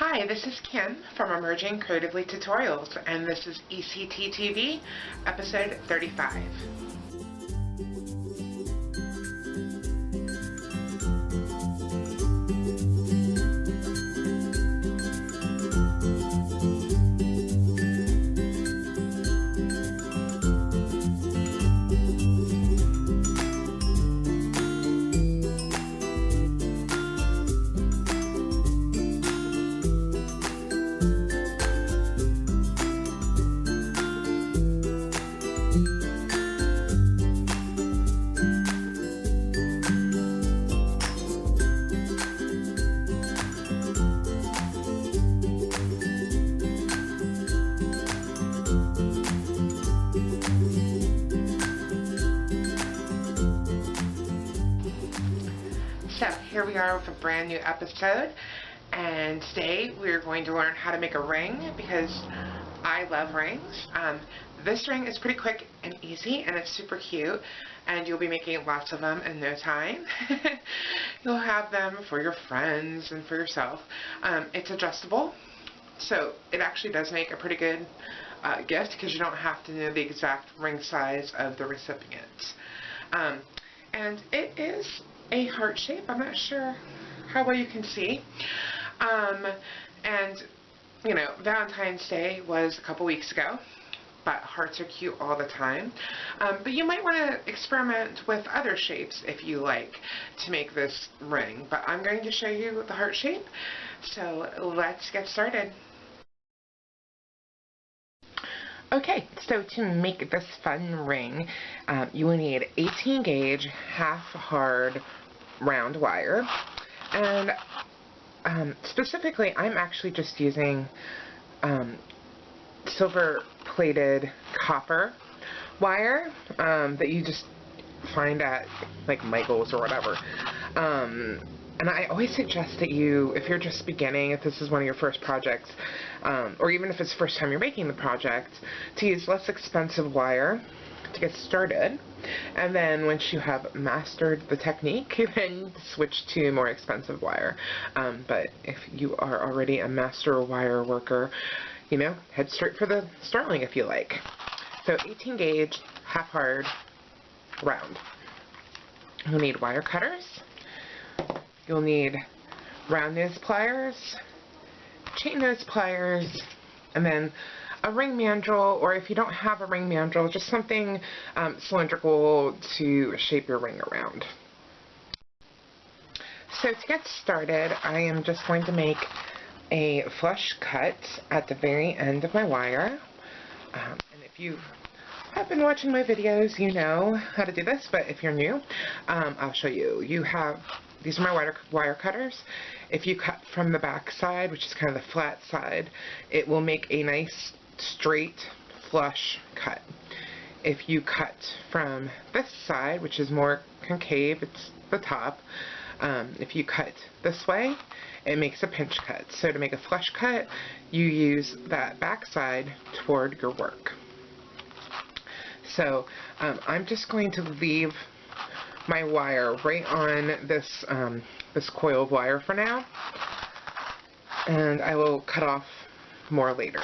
Hi, this is Kim from Emerging Creatively Tutorials, and this is ECT TV, episode 35. So here we are with a brand new episode, and today we're going to learn how to make a ring because I love rings. This ring is pretty quick and easy, and it's super cute, and you'll be making lots of them in no time. You'll have them for your friends and for yourself. It's adjustable, so it actually does make a pretty good gift because you don't have to know the exact ring size of the recipient. And it is a heart shape. I'm not sure how well you can see. And you know, Valentine's Day was a couple weeks ago, but hearts are cute all the time. But you might want to experiment with other shapes if you like to make this ring. But I'm going to show you the heart shape, so let's get started. Okay, so to make this fun ring, you will need 18 gauge half hard round wire, and specifically I'm actually just using silver plated copper wire that you just find at like Michael's or whatever. And I always suggest that you, if you're just beginning, if this is one of your first projects, or even if it's the first time you're making the project, to use less expensive wire to get started. And then once you have mastered the technique, then switch to more expensive wire. But if you are already a master wire worker, you know, head straight for the starling if you like. So 18 gauge, half hard, round. You'll need wire cutters. You'll need round nose pliers, chain nose pliers, and then a ring mandrel, or if you don't have a ring mandrel, just something cylindrical to shape your ring around. So to get started, I am just going to make a flush cut at the very end of my wire. And if you have been watching my videos, you know how to do this, but if you're new, I'll show you. These are my wire cutters. If you cut from the back side, which is kind of the flat side, it will make a nice straight flush cut. If you cut from this side, which is more concave, it's the top, if you cut this way, it makes a pinch cut. So to make a flush cut, you use that back side toward your work. So I'm just going to leave my wire right on this this coil of wire for now, and I will cut off more later.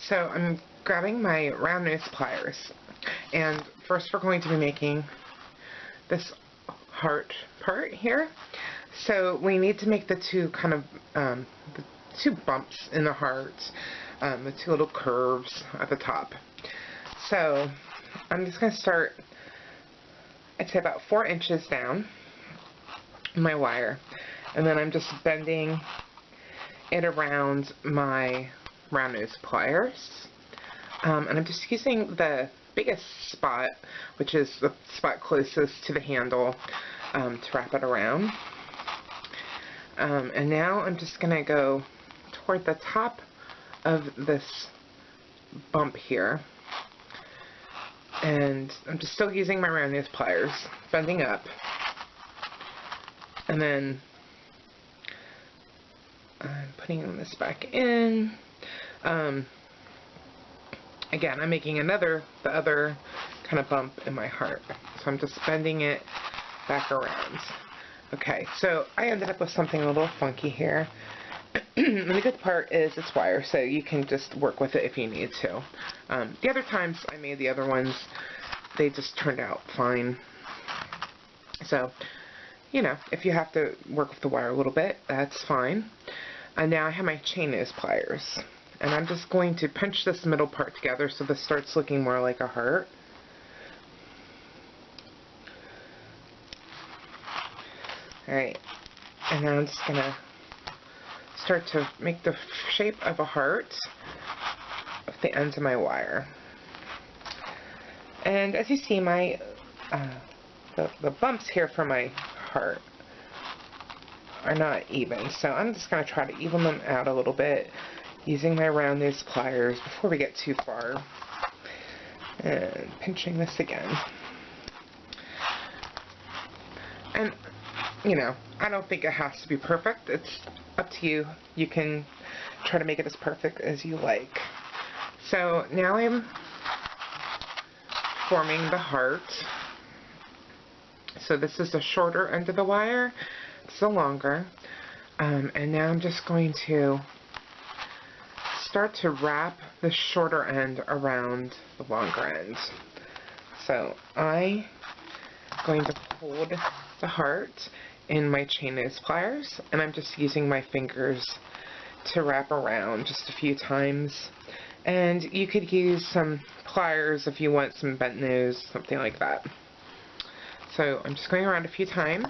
So I'm grabbing my round nose pliers, and first we're going to be making this heart part here. So we need to make the two kind of the two bumps in the heart, the two little curves at the top. So I'm just going to start, I'd say about 4 inches down my wire, and then I'm just bending it around my round nose pliers, and I'm just using the biggest spot, which is the spot closest to the handle, to wrap it around. And now I'm just going to go toward the top of this bump here, and I'm just still using my round nose pliers, bending up, and then I'm putting this back in. Again, I'm making the other kind of bump in my heart, so I'm just bending it back around. Okay, so I ended up with something a little funky here, And the good part is it's wire, so you can just work with it if you need to. The other times I made the other ones, they just turned out fine. So, you know, if you have to work with the wire a little bit, that's fine. And now I have my chain nose pliers. And I'm just going to pinch this middle part together so this starts looking more like a heart. Alright, and now I'm just going to start to make the shape of a heart with the ends of my wire. And as you see, my the bumps here for my heart are not even, so I'm just going to try to even them out a little bit using my round nose pliers before we get too far. And pinching this again. And, you know, I don't think it has to be perfect. It's up to you. You can try to make it as perfect as you like. So now I'm forming the heart. So this is the shorter end of the wire. It's the longer. And now I'm just going to start to wrap the shorter end around the longer end. So I'm going to hold the heart in my chain nose pliers, and I'm just using my fingers to wrap around just a few times. And you could use some pliers if you want some bent nose, something like that. So I'm just going around a few times,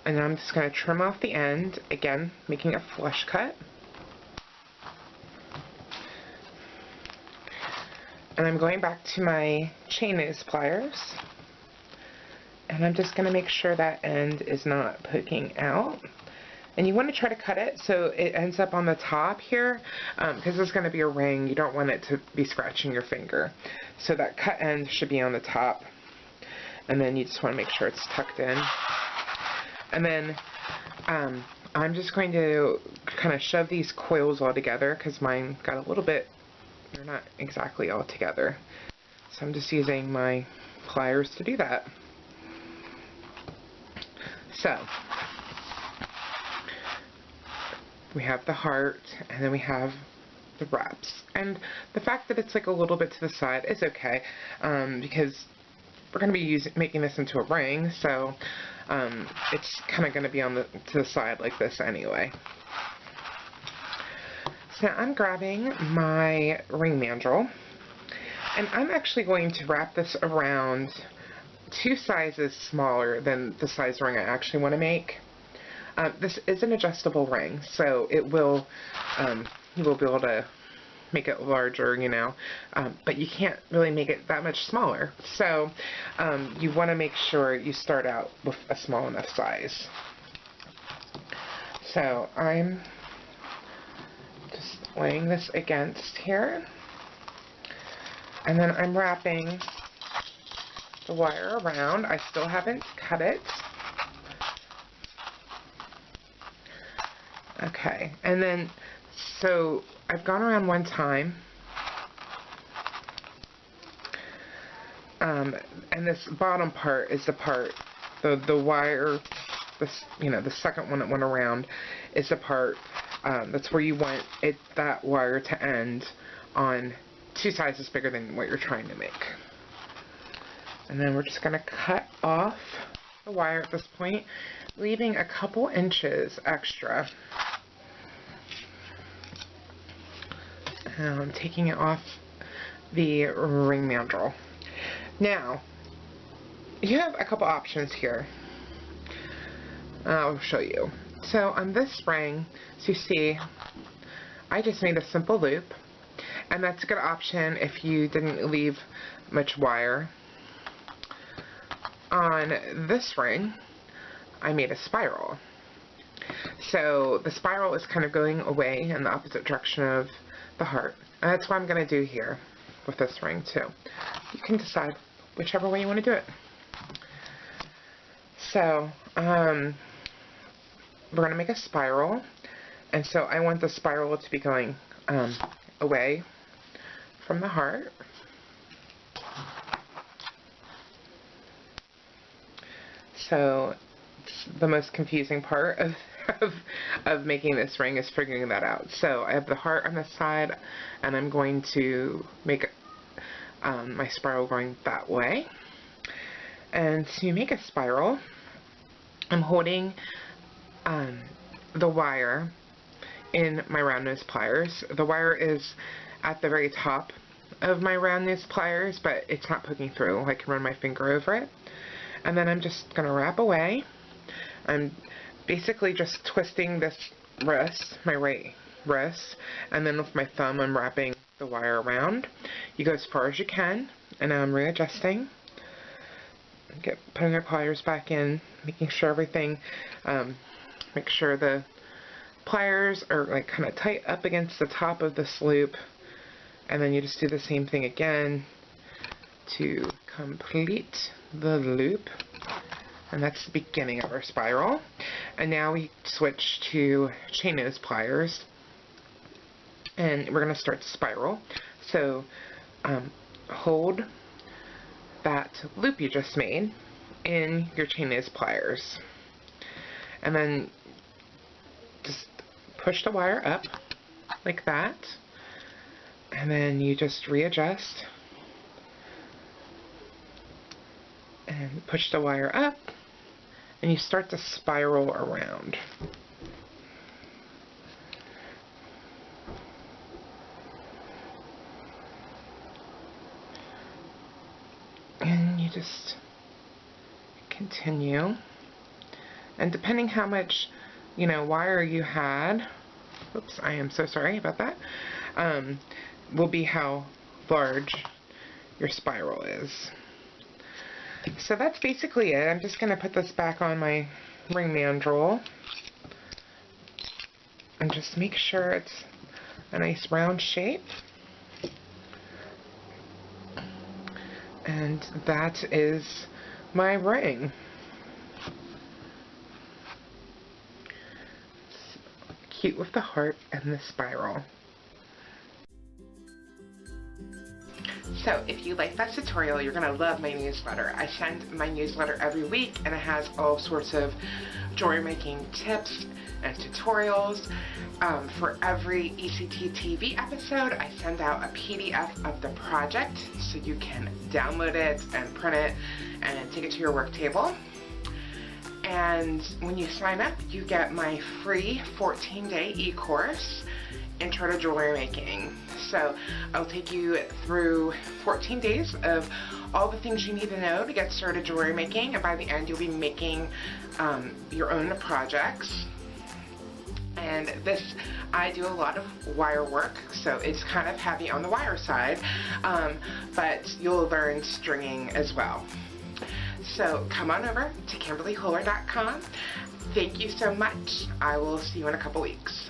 and I'm just going to trim off the end, again making a flush cut. And I'm going back to my chain nose pliers, and I'm just going to make sure that end is not poking out. And you want to try to cut it so it ends up on the top here, because there's going to be a ring. You don't want it to be scratching your finger. So that cut end should be on the top, and then you just want to make sure it's tucked in. And then I'm just going to kind of shove these coils all together, because mine got a little bit, they're not exactly all together. So I'm just using my pliers to do that. So we have the heart, and then we have the wraps. And the fact that it's like a little bit to the side is okay, because we're going to be making this into a ring, so it's kind of going to be on to the side like this anyway. So now I'm grabbing my ring mandrel, and I'm actually going to wrap this around 2 sizes smaller than the size ring I actually want to make. This is an adjustable ring, so it will, you will be able to make it larger, you know, but you can't really make it that much smaller. So you want to make sure you start out with a small enough size. So I'm just laying this against here, and then I'm wrapping the wire around. I still haven't cut it. Okay, and then, so I've gone around one time, and this bottom part is the part, the wire, this, you know, the second one that went around is the part, that's where you want that wire to end on 2 sizes bigger than what you're trying to make. And then we're just going to cut off the wire at this point, leaving a couple inches extra. And I'm taking it off the ring mandrel. Now, you have a couple options here. I'll show you. So on this ring, as you see, I just made a simple loop, and that's a good option if you didn't leave much wire. On this ring, I made a spiral. So the spiral is kind of going away in the opposite direction of the heart. And that's what I'm going to do here with this ring too. You can decide whichever way you want to do it. So we're going to make a spiral, and so I want the spiral to be going away from the heart. So it's the most confusing part of of making this ring is figuring that out. So I have the heart on the side, and I'm going to make my spiral going that way. And to make a spiral, I'm holding the wire in my round nose pliers. The wire is at the very top of my round nose pliers, but it's not poking through. I can run my finger over it. And then I'm just going to wrap away. I'm basically just twisting this wrist, my right wrist, and then with my thumb I'm wrapping the wire around. You go as far as you can, and now I'm readjusting. Putting my pliers back in, making sure everything, make sure the pliers are like kind of tight up against the top of this loop, and then you just do the same thing again to complete the loop. And that's the beginning of our spiral. And now we switch to chain nose pliers, and we're going to start to spiral. So hold that loop you just made in your chain nose pliers, and then just push the wire up like that, and then you just readjust and push the wire up, and you start to spiral around. And you just continue, and depending how much wire you had, oops, I am so sorry about that, will be how large your spiral is. So that's basically it. I'm just going to put this back on my ring mandrel and just make sure it's a nice round shape. And that is my ring. It's cute with the heart and the spiral. So if you like that tutorial, you're going to love my newsletter. I send my newsletter every week, and it has all sorts of jewelry making tips and tutorials. For every ECT TV episode, I send out a PDF of the project so you can download it and print it and take it to your work table. And when you sign up, you get my free 14-day e-course, Intro to Jewelry Making. So I'll take you through 14 days of all the things you need to know to get started jewelry making, and by the end you'll be making your own projects. And this, I do a lot of wire work, so it's kind of heavy on the wire side, but you'll learn stringing as well. So come on over to KimberlyHoler.com. Thank you so much. I will see you in a couple weeks.